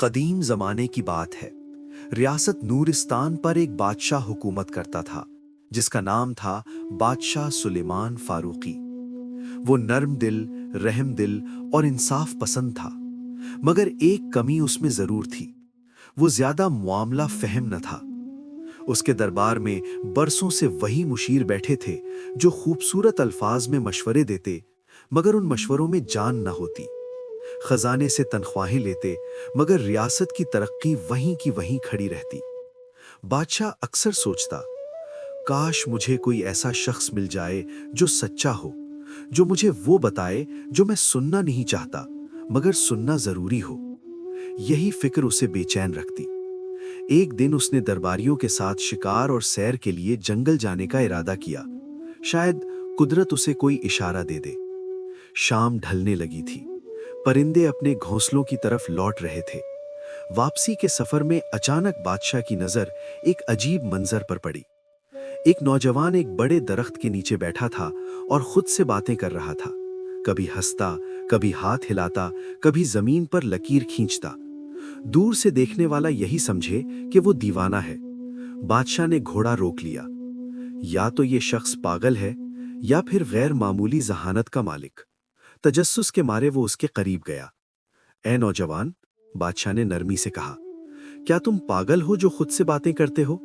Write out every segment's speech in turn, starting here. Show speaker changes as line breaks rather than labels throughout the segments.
قدیم زمانے کی بات ہے۔ ریاست نورستان پر ایک بادشاہ حکومت کرتا تھا جس کا نام تھا بادشاہ سلیمان فاروقی۔ وہ نرم دل، رحم دل اور انصاف پسند تھا، مگر ایک کمی اس میں ضرور تھی۔ وہ زیادہ معاملہ فہم نہ تھا۔ اس کے دربار میں برسوں سے وہی مشیر بیٹھے تھے جو خوبصورت الفاظ میں مشورے دیتے، مگر ان مشوروں میں جان نہ ہوتی۔ خزانے سے تنخواہیں لیتے، مگر ریاست کی ترقی وہیں کی وہیں کھڑی رہتی۔ بادشاہ اکثر سوچتا، کاش مجھے کوئی ایسا شخص مل جائے جو سچا ہو، جو مجھے وہ بتائے جو میں سننا نہیں چاہتا مگر سننا ضروری ہو۔ یہی فکر اسے بے چین رکھتی۔ ایک دن اس نے درباریوں کے ساتھ شکار اور سیر کے لیے جنگل جانے کا ارادہ کیا۔ شاید قدرت اسے کوئی اشارہ دے دے۔ شام ڈھلنے لگی تھی۔ پرندے اپنے گھونسلوں کی طرف لوٹ رہے تھے۔ واپسی کے سفر میں اچانک بادشاہ کی نظر ایک عجیب منظر پر پڑی۔ ایک نوجوان ایک بڑے درخت کے نیچے بیٹھا تھا اور خود سے باتیں کر رہا تھا۔ کبھی ہنستا، کبھی ہاتھ ہلاتا، کبھی زمین پر لکیر کھینچتا۔ دور سے دیکھنے والا یہی سمجھے کہ وہ دیوانہ ہے۔ بادشاہ نے گھوڑا روک لیا۔ یا تو یہ شخص پاگل ہے یا پھر غیر معمولی ذہانت کا مالک۔ تجسس کے مارے وہ اس کے قریب گیا۔ اے نوجوان، بادشاہ نے نرمی سے کہا، کیا تم پاگل ہو جو خود سے باتیں کرتے ہو؟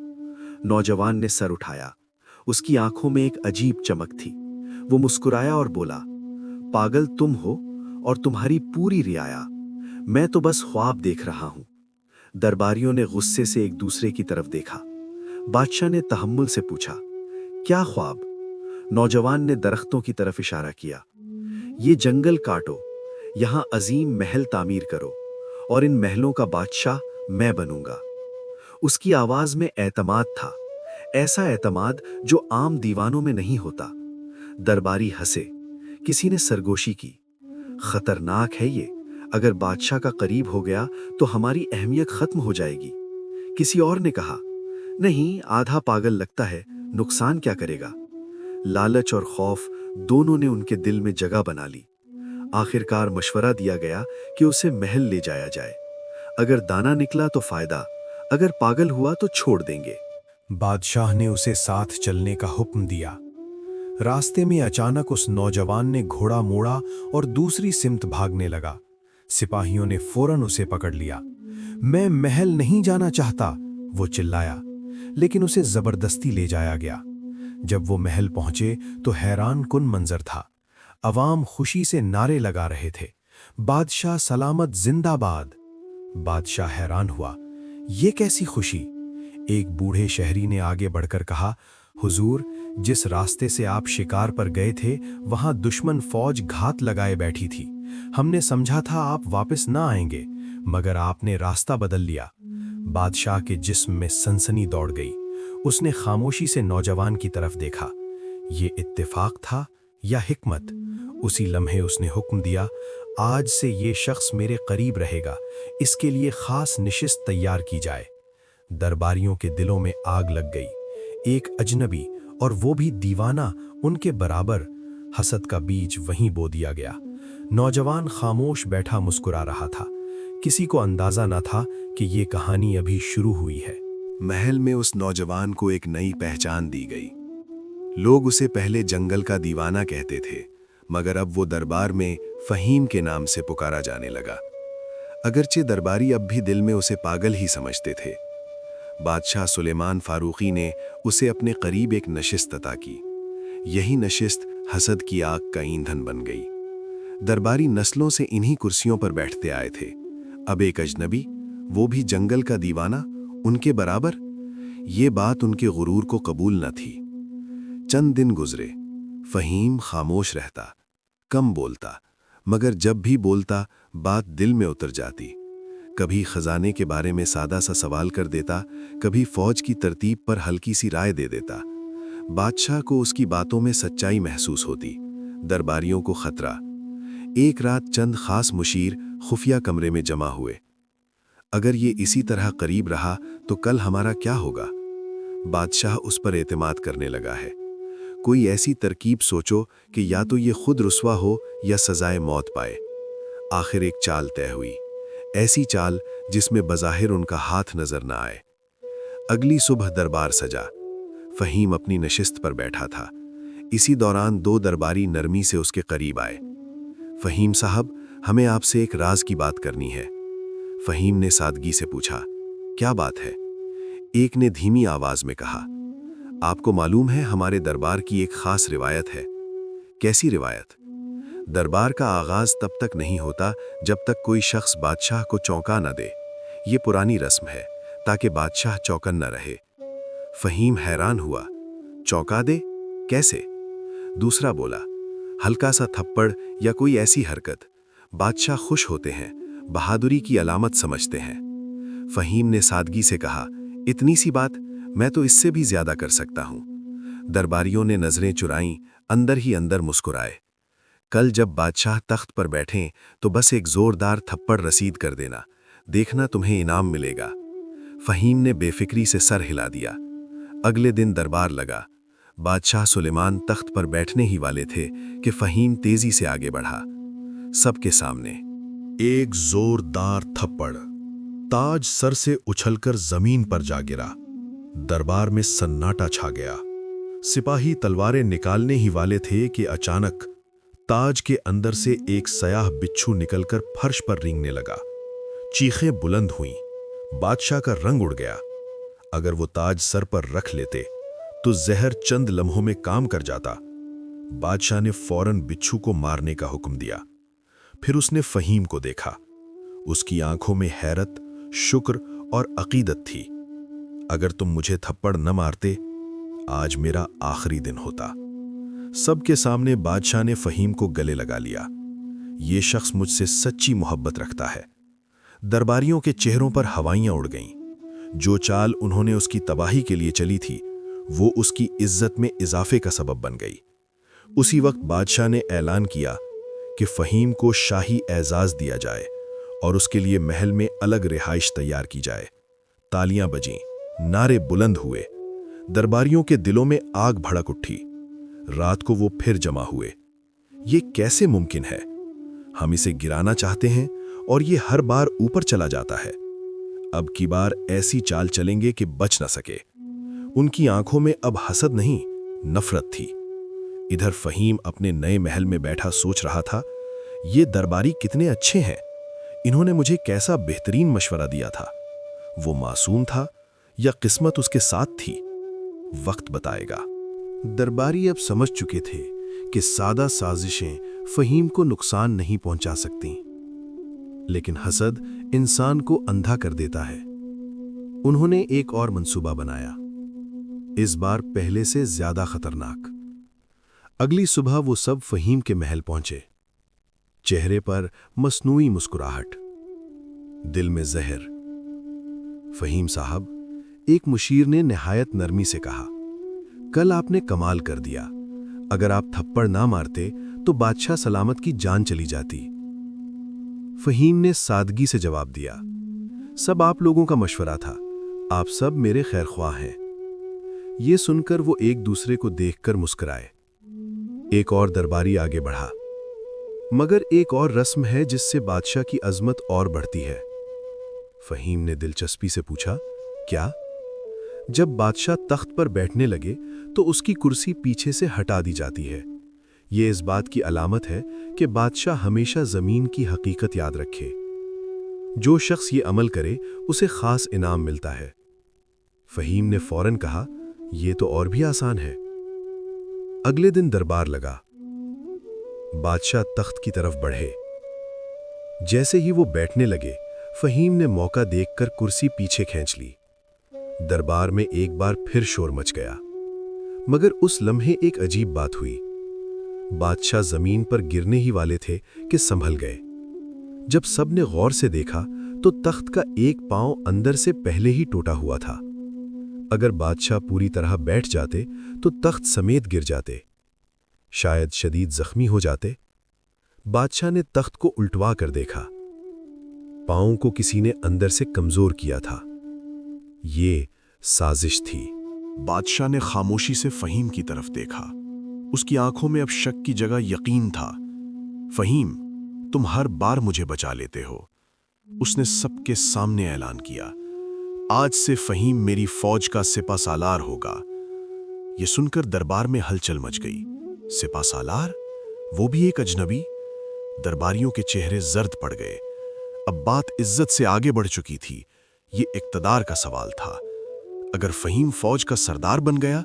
نوجوان نے سر اٹھایا۔ اس کی آنکھوں میں ایک عجیب چمک تھی۔ وہ مسکرایا اور بولا، پاگل تم ہو اور تمہاری پوری رعایا، میں تو بس خواب دیکھ رہا ہوں۔ درباریوں نے غصے سے ایک دوسرے کی طرف دیکھا۔ بادشاہ نے تحمل سے پوچھا، کیا خواب؟ نوجوان نے درختوں کی طرف اشارہ کیا۔ یہ جنگل کاٹو، یہاں عظیم محل تعمیر کرو، اور ان محلوں کا بادشاہ میں بنوں گا۔ اس کی آواز میں اعتماد تھا، ایسا اعتماد جو عام دیوانوں میں نہیں ہوتا۔ درباری ہنسے۔ کسی نے سرگوشی کی، خطرناک ہے یہ، اگر بادشاہ کا قریب ہو گیا تو ہماری اہمیت ختم ہو جائے گی۔ کسی اور نے کہا، نہیں، آدھا پاگل لگتا ہے، نقصان کیا کرے گا؟ لالچ اور خوف دونوں نے ان کے دل میں جگہ بنا لی۔ آخرکار مشورہ دیا گیا کہ اسے محل لے جایا جائے۔ اگر دانا نکلا تو فائدہ، اگر پاگل ہوا تو چھوڑ دیں گے۔
بادشاہ نے اسے ساتھ چلنے کا حکم دیا۔ راستے میں اچانک اس نوجوان نے گھوڑا موڑا اور دوسری سمت بھاگنے لگا۔ سپاہیوں نے فوراً اسے پکڑ لیا۔ میں محل نہیں جانا چاہتا، وہ چلایا، لیکن اسے زبردستی لے جایا گیا۔ جب وہ محل پہنچے تو حیران کن منظر تھا۔ عوام خوشی سے نعرے لگا رہے تھے، بادشاہ سلامت زندہ باد۔ بادشاہ حیران ہوا، یہ کیسی خوشی؟ ایک بوڑھے شہری نے آگے بڑھ کر کہا، حضور، جس راستے سے آپ شکار پر گئے تھے وہاں دشمن فوج گھات لگائے بیٹھی تھی۔ ہم نے سمجھا تھا آپ واپس نہ آئیں گے، مگر آپ نے راستہ بدل لیا۔ بادشاہ کے جسم میں سنسنی دوڑ گئی۔ اس نے خاموشی سے نوجوان کی طرف دیکھا۔ یہ اتفاق تھا یا حکمت؟ اسی لمحے اس نے حکم دیا، آج سے یہ شخص میرے قریب رہے گا، اس کے لیے خاص نشست تیار کی جائے۔ درباریوں کے دلوں میں آگ لگ گئی۔ ایک اجنبی، اور وہ بھی دیوانہ، ان کے برابر۔ حسد کا بیج وہیں بو دیا گیا۔ نوجوان خاموش بیٹھا مسکرا رہا تھا۔ کسی کو اندازہ نہ تھا کہ یہ کہانی ابھی شروع ہوئی ہے۔
محل میں اس نوجوان کو ایک نئی پہچان دی گئی۔ لوگ اسے پہلے جنگل کا دیوانہ کہتے تھے، مگر اب وہ دربار میں فہیم کے نام سے پکارا جانے لگا۔ اگرچہ درباری اب بھی دل میں اسے پاگل ہی سمجھتے تھے۔ بادشاہ سلیمان فاروقی نے اسے اپنے قریب ایک نشست عطا کی۔ یہی نشست حسد کی آگ کا ایندھن بن گئی۔ درباری نسلوں سے انہی کرسیوں پر بیٹھتے آئے تھے۔ اب ایک اجنبی، وہ بھی جنگل کا دیوانہ، ان کے برابر؟ یہ بات ان کے غرور کو قبول نہ تھی۔ چند دن گزرے۔ فہیم خاموش رہتا، کم بولتا، مگر جب بھی بولتا بات دل میں اتر جاتی۔ کبھی خزانے کے بارے میں سادہ سا سوال کر دیتا، کبھی فوج کی ترتیب پر ہلکی سی رائے دے دیتا۔ بادشاہ کو اس کی باتوں میں سچائی محسوس ہوتی، درباریوں کو خطرہ۔ ایک رات چند خاص مشیر خفیہ کمرے میں جمع ہوئے۔ اگر یہ اسی طرح قریب رہا تو کل ہمارا کیا ہوگا؟ بادشاہ اس پر اعتماد کرنے لگا ہے۔ کوئی ایسی ترکیب سوچو کہ یا تو یہ خود رسوا ہو یا سزائے موت پائے۔ آخر ایک چال طے ہوئی، ایسی چال جس میں بظاہر ان کا ہاتھ نظر نہ آئے۔ اگلی صبح دربار سجا، فہیم اپنی نشست پر بیٹھا تھا۔ اسی دوران دو درباری نرمی سے اس کے قریب آئے۔ فہیم صاحب، ہمیں آپ سے ایک راز کی بات کرنی ہے۔ فہیم نے سادگی سے پوچھا، کیا بات ہے؟ ایک نے دھیمی آواز میں کہا، آپ کو معلوم ہے ہمارے دربار کی ایک خاص روایت ہے۔ کیسی روایت؟ دربار کا آغاز تب تک نہیں ہوتا جب تک کوئی شخص بادشاہ کو چونکا نہ دے۔ یہ پرانی رسم ہے تاکہ بادشاہ چوکن نہ رہے۔ فہیم حیران ہوا، چونکا دے؟ کیسے؟ دوسرا بولا، ہلکا سا تھپڑ یا کوئی ایسی حرکت۔ بادشاہ خوش ہوتے ہیں، بہادری کی علامت سمجھتے ہیں۔ فہیم نے سادگی سے کہا، اتنی سی بات؟ میں تو اس سے بھی زیادہ کر سکتا ہوں۔ درباریوں نے نظریں چرائیں، اندر ہی اندر مسکرائے۔ کل جب بادشاہ تخت پر بیٹھیں تو بس ایک زوردار تھپڑ رسید کر دینا، دیکھنا تمہیں انعام ملے گا۔ فہیم نے بے فکری سے سر ہلا دیا۔ اگلے دن دربار لگا۔ بادشاہ سلیمان تخت پر بیٹھنے ہی والے تھے کہ فہیم تیزی سے آگے بڑھا۔ سب کے سامنے
ایک زوردار تھپڑ، تاج سر سے اچھل کر زمین پر جا گرا۔ دربار میں سناٹا چھا گیا۔ سپاہی تلواریں نکالنے ہی والے تھے کہ اچانک تاج کے اندر سے ایک سیاہ بچھو نکل کر فرش پر رینگنے لگا۔ چیخیں بلند ہوئیں، بادشاہ کا رنگ اڑ گیا۔ اگر وہ تاج سر پر رکھ لیتے تو زہر چند لمحوں میں کام کر جاتا۔ بادشاہ نے فوراً بچھو کو مارنے کا حکم دیا۔ پھر اس نے فہیم کو دیکھا۔ اس کی آنکھوں میں حیرت، شکر اور عقیدت تھی۔ اگر تم مجھے تھپڑ نہ مارتے، آج میرا آخری دن ہوتا۔ سب کے سامنے بادشاہ نے فہیم کو گلے لگا لیا۔ یہ شخص مجھ سے سچی محبت رکھتا ہے۔ درباریوں کے چہروں پر ہوائیاں اڑ گئیں۔ جو چال انہوں نے اس کی تباہی کے لیے چلی تھی، وہ اس کی عزت میں اضافے کا سبب بن گئی۔ اسی وقت بادشاہ نے اعلان کیا کہ فہیم کو شاہی اعزاز دیا جائے اور اس کے لیے محل میں الگ رہائش تیار کی جائے۔ تالیاں بجیں، نعرے بلند ہوئے، درباریوں کے دلوں میں آگ بھڑک اٹھی۔ رات کو وہ پھر جمع ہوئے۔ یہ کیسے ممکن ہے؟ ہم اسے گرانا چاہتے ہیں اور یہ ہر بار اوپر چلا جاتا ہے۔ اب کی بار ایسی چال چلیں گے کہ بچ نہ سکے۔ ان کی آنکھوں میں اب حسد نہیں، نفرت تھی۔ ادھر فہیم اپنے نئے محل میں بیٹھا سوچ رہا تھا، یہ درباری کتنے اچھے ہیں، انہوں نے مجھے کیسا بہترین مشورہ دیا تھا۔ وہ معصوم تھا یا قسمت اس کے ساتھ تھی؟ وقت بتائے گا۔
درباری اب سمجھ چکے تھے کہ سادہ سازشیں فہیم کو نقصان نہیں پہنچا سکتیں، لیکن حسد انسان کو اندھا کر دیتا ہے۔ انہوں نے ایک اور منصوبہ بنایا، اس بار پہلے سے زیادہ خطرناک۔ اگلی صبح وہ سب فہیم کے محل پہنچے، چہرے پر مصنوعی مسکراہٹ، دل میں زہر۔ فہیم صاحب، ایک مشیر نے نہایت نرمی سے کہا، کل آپ نے کمال کر دیا۔ اگر آپ تھپڑ نہ مارتے تو بادشاہ سلامت کی جان چلی جاتی۔ فہیم نے سادگی سے جواب دیا، سب آپ لوگوں کا مشورہ تھا، آپ سب میرے خیر خواہ ہیں۔ یہ سن کر وہ ایک دوسرے کو دیکھ کر مسکرائے۔ ایک اور درباری آگے بڑھا، مگر ایک اور رسم ہے جس سے بادشاہ کی عظمت اور بڑھتی ہے۔ فہیم نے دلچسپی سے پوچھا، کیا؟ جب بادشاہ تخت پر بیٹھنے لگے تو اس کی کرسی پیچھے سے ہٹا دی جاتی ہے۔ یہ اس بات کی علامت ہے کہ بادشاہ ہمیشہ زمین کی حقیقت یاد رکھے۔ جو شخص یہ عمل کرے اسے خاص انعام ملتا ہے۔ فہیم نے فوراً کہا، یہ تو اور بھی آسان ہے۔ اگلے دن دربار لگا۔ بادشاہ تخت کی طرف بڑھے۔ جیسے ہی وہ بیٹھنے لگے، فہیم نے موقع دیکھ کر کرسی پیچھے کھینچ لی۔ دربار میں ایک بار پھر شور مچ گیا، مگر اس لمحے ایک عجیب بات ہوئی۔ بادشاہ زمین پر گرنے ہی والے تھے کہ سنبھل گئے۔ جب سب نے غور سے دیکھا تو تخت کا ایک پاؤں اندر سے پہلے ہی ٹوٹا ہوا تھا۔ اگر بادشاہ پوری طرح بیٹھ جاتے تو تخت سمیت گر جاتے، شاید شدید زخمی ہو جاتے۔ بادشاہ نے تخت کو الٹوا کر دیکھا، پاؤں کو کسی نے اندر سے کمزور کیا تھا۔ یہ سازش تھی۔
بادشاہ نے خاموشی سے فہیم کی طرف دیکھا۔
اس کی آنکھوں میں اب شک کی جگہ یقین تھا۔ فہیم، تم ہر بار مجھے بچا لیتے ہو، اس نے سب کے سامنے اعلان کیا۔ آج سے فہیم میری فوج کا سپہ سالار ہوگا۔ یہ سن کر دربار میں ہلچل مچ گئی۔ سپہ سالار؟ وہ بھی ایک اجنبی؟ درباریوں کے چہرے زرد پڑ گئے۔ اب بات عزت سے آگے بڑھ چکی تھی، یہ اقتدار کا سوال تھا۔ اگر فہیم فوج کا سردار بن گیا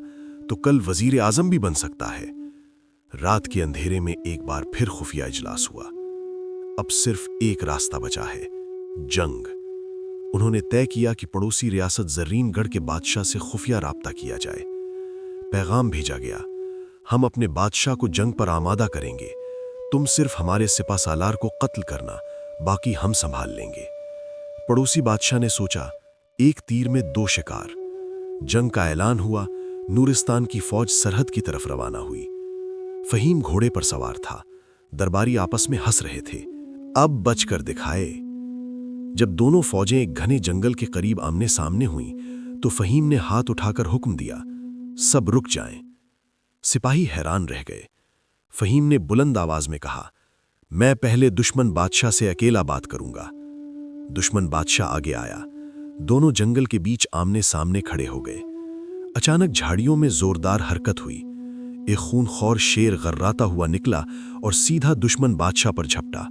تو کل وزیر اعظم بھی بن سکتا ہے۔ رات کے اندھیرے میں ایک بار پھر خفیہ اجلاس ہوا۔ اب صرف ایک راستہ بچا ہے، جنگ۔ انہوں نے طے کیا کہ پڑوسی ریاست زرین گڑھ کے بادشاہ سے خفیہ رابطہ کیا جائے۔ پیغام بھیجا گیا، ہم اپنے بادشاہ کو جنگ پر آمادہ کریں گے، تم صرف ہمارے سپہ سالار کو قتل کرنا، باقی ہم سنبھال لیں گے۔ پڑوسی بادشاہ نے سوچا، ایک تیر میں دو شکار۔ جنگ کا اعلان ہوا، نورستان کی فوج سرحد کی طرف روانہ ہوئی۔ فہیم گھوڑے پر سوار تھا، درباری آپس میں ہنس رہے تھے، اب بچ کر دکھائے۔ جب دونوں فوجیں ایک گھنے جنگل کے قریب آمنے سامنے ہوئیں تو فہیم نے ہاتھ اٹھا کر حکم دیا، سب رک جائیں۔ سپاہی حیران رہ گئے۔ فہیم نے بلند آواز میں کہا، میں پہلے دشمن بادشاہ سے اکیلا بات کروں گا۔ دشمن بادشاہ آگے آیا، دونوں جنگل کے بیچ آمنے سامنے کھڑے ہو گئے۔ اچانک جھاڑیوں میں زوردار حرکت ہوئی، ایک خون خور شیر غراتا ہوا نکلا اور سیدھا دشمن بادشاہ پر جھپٹا۔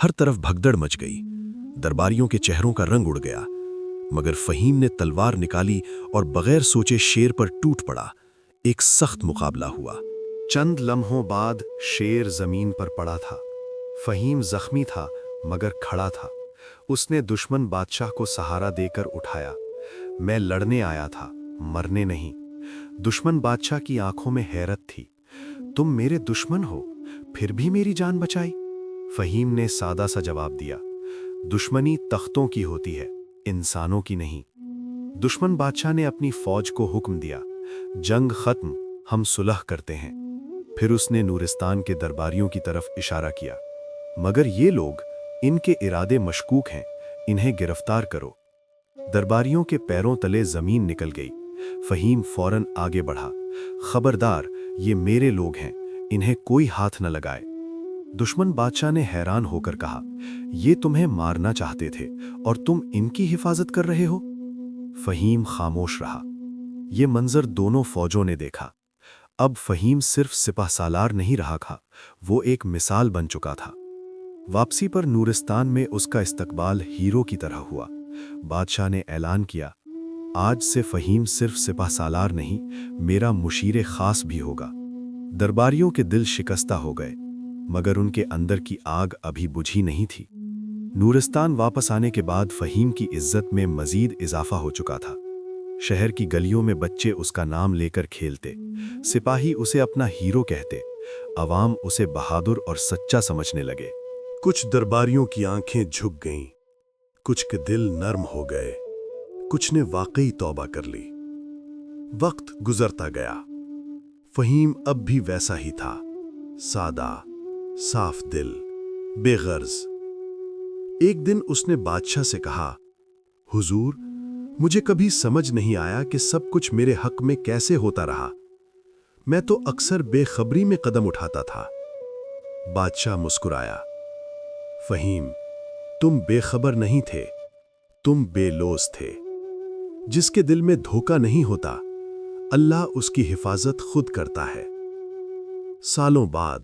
ہر طرف بھگدڑ مچ گئی، درباریوں کے چہروں کا رنگ اڑ گیا، مگر فہیم نے تلوار نکالی اور بغیر سوچے شیر پر ٹوٹ پڑا۔ ایک سخت مقابلہ ہوا۔
چند لمحوں بعد شیر زمین پر پڑا تھا۔ فہیم زخمی تھا مگر کھڑا تھا۔ اس نے دشمن بادشاہ کو سہارا دے کر اٹھایا۔ میں لڑنے آیا تھا، مرنے نہیں۔ دشمن بادشاہ کی آنکھوں میں حیرت تھی۔ تم میرے دشمن ہو، پھر بھی میری جان بچائی؟ فہیم نے سادہ سا جواب دیا، دشمنی تختوں کی ہوتی ہے، انسانوں کی نہیں۔ دشمن بادشاہ نے اپنی فوج کو حکم دیا، جنگ ختم، ہم صلح کرتے ہیں۔ پھر اس نے نورستان کے درباریوں کی طرف اشارہ کیا، مگر یہ لوگ، ان کے ارادے مشکوک ہیں، انہیں گرفتار کرو۔ درباریوں کے پیروں تلے زمین نکل گئی۔ فہیم فوراً آگے بڑھا، خبردار، یہ میرے لوگ ہیں، انہیں کوئی ہاتھ نہ لگائے۔ دشمن بادشاہ نے حیران ہو کر کہا، یہ تمہیں مارنا چاہتے تھے اور تم ان کی حفاظت کر رہے ہو؟ فہیم خاموش رہا۔ یہ منظر دونوں فوجوں نے دیکھا۔ اب فہیم صرف سپہ سالار نہیں رہا تھا، وہ ایک مثال بن چکا تھا۔ واپسی پر نورستان میں اس کا استقبال ہیرو کی طرح ہوا۔ بادشاہ نے اعلان کیا، آج سے فہیم صرف سپہ سالار نہیں، میرا مشیر خاص بھی ہوگا۔ درباریوں کے دل شکستہ ہو گئے، مگر ان کے اندر کی آگ ابھی بجھی نہیں تھی۔ نورستان واپس آنے کے بعد فہیم کی عزت میں مزید اضافہ ہو چکا تھا۔ شہر کی گلیوں میں بچے اس کا نام لے کر کھیلتے، سپاہی اسے اپنا ہیرو کہتے، عوام اسے بہادر اور سچا سمجھنے لگے۔
کچھ درباریوں کی آنکھیں جھک گئیں، کچھ کے دل نرم ہو گئے، کچھ نے واقعی توبہ کر لی۔ وقت گزرتا گیا، فہیم اب بھی ویسا ہی تھا، سادہ، صاف دل، بے غرض۔ ایک دن اس نے بادشاہ سے کہا، حضور، مجھے کبھی سمجھ نہیں آیا کہ سب کچھ میرے حق میں کیسے ہوتا رہا۔ میں تو اکثر بے خبری میں قدم اٹھاتا تھا۔ بادشاہ مسکرایا، فہیم، تم بے خبر نہیں تھے، تم بے لوث تھے۔ جس کے دل میں دھوکہ نہیں ہوتا، اللہ اس کی حفاظت خود کرتا ہے۔ سالوں بعد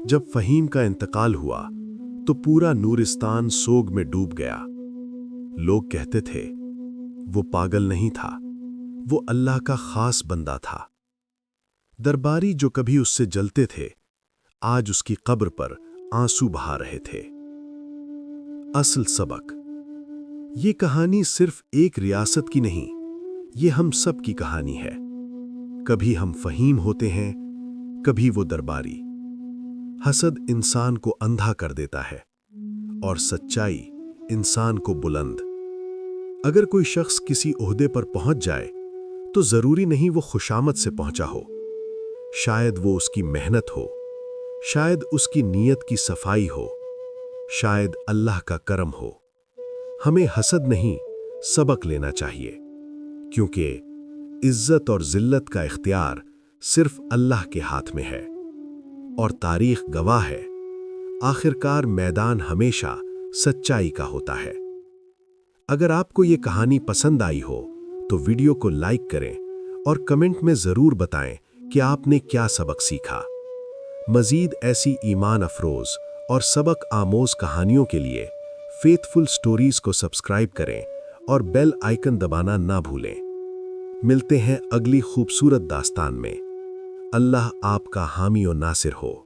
جب فہیم کا انتقال ہوا تو پورا نورستان سوگ میں ڈوب گیا۔ لوگ کہتے تھے، وہ پاگل نہیں تھا، وہ اللہ کا خاص بندہ تھا۔ درباری جو کبھی اس سے جلتے تھے، آج اس کی قبر پر آنسو بہا رہے تھے۔ اصل سبق، یہ کہانی صرف ایک ریاست کی نہیں، یہ ہم سب کی کہانی ہے۔ کبھی ہم فہیم ہوتے ہیں، کبھی وہ درباری۔ حسد انسان کو اندھا کر دیتا ہے اور سچائی انسان کو بلند۔ اگر کوئی شخص کسی عہدے پر پہنچ جائے تو ضروری نہیں وہ خوشامد سے پہنچا ہو، شاید وہ اس کی محنت ہو، شاید اس کی نیت کی صفائی ہو، شاید اللہ کا کرم ہو۔ ہمیں حسد نہیں، سبق لینا چاہیے، کیونکہ عزت اور ذلت کا اختیار صرف اللہ کے ہاتھ میں ہے، اور تاریخ گواہ ہے، آخرکار میدان ہمیشہ سچائی کا ہوتا ہے۔ اگر آپ کو یہ کہانی پسند آئی ہو تو ویڈیو کو لائک کریں اور کمنٹ میں ضرور بتائیں کہ آپ نے کیا سبق سیکھا۔ مزید ایسی ایمان افروز اور سبق آموز کہانیوں کے لیے فیتھ فل سٹوریز کو سبسکرائب کریں اور بیل آئیکن دبانا نہ بھولیں۔ ملتے ہیں اگلی خوبصورت داستان میں۔ اللہ آپ کا حامی و ناصر ہو۔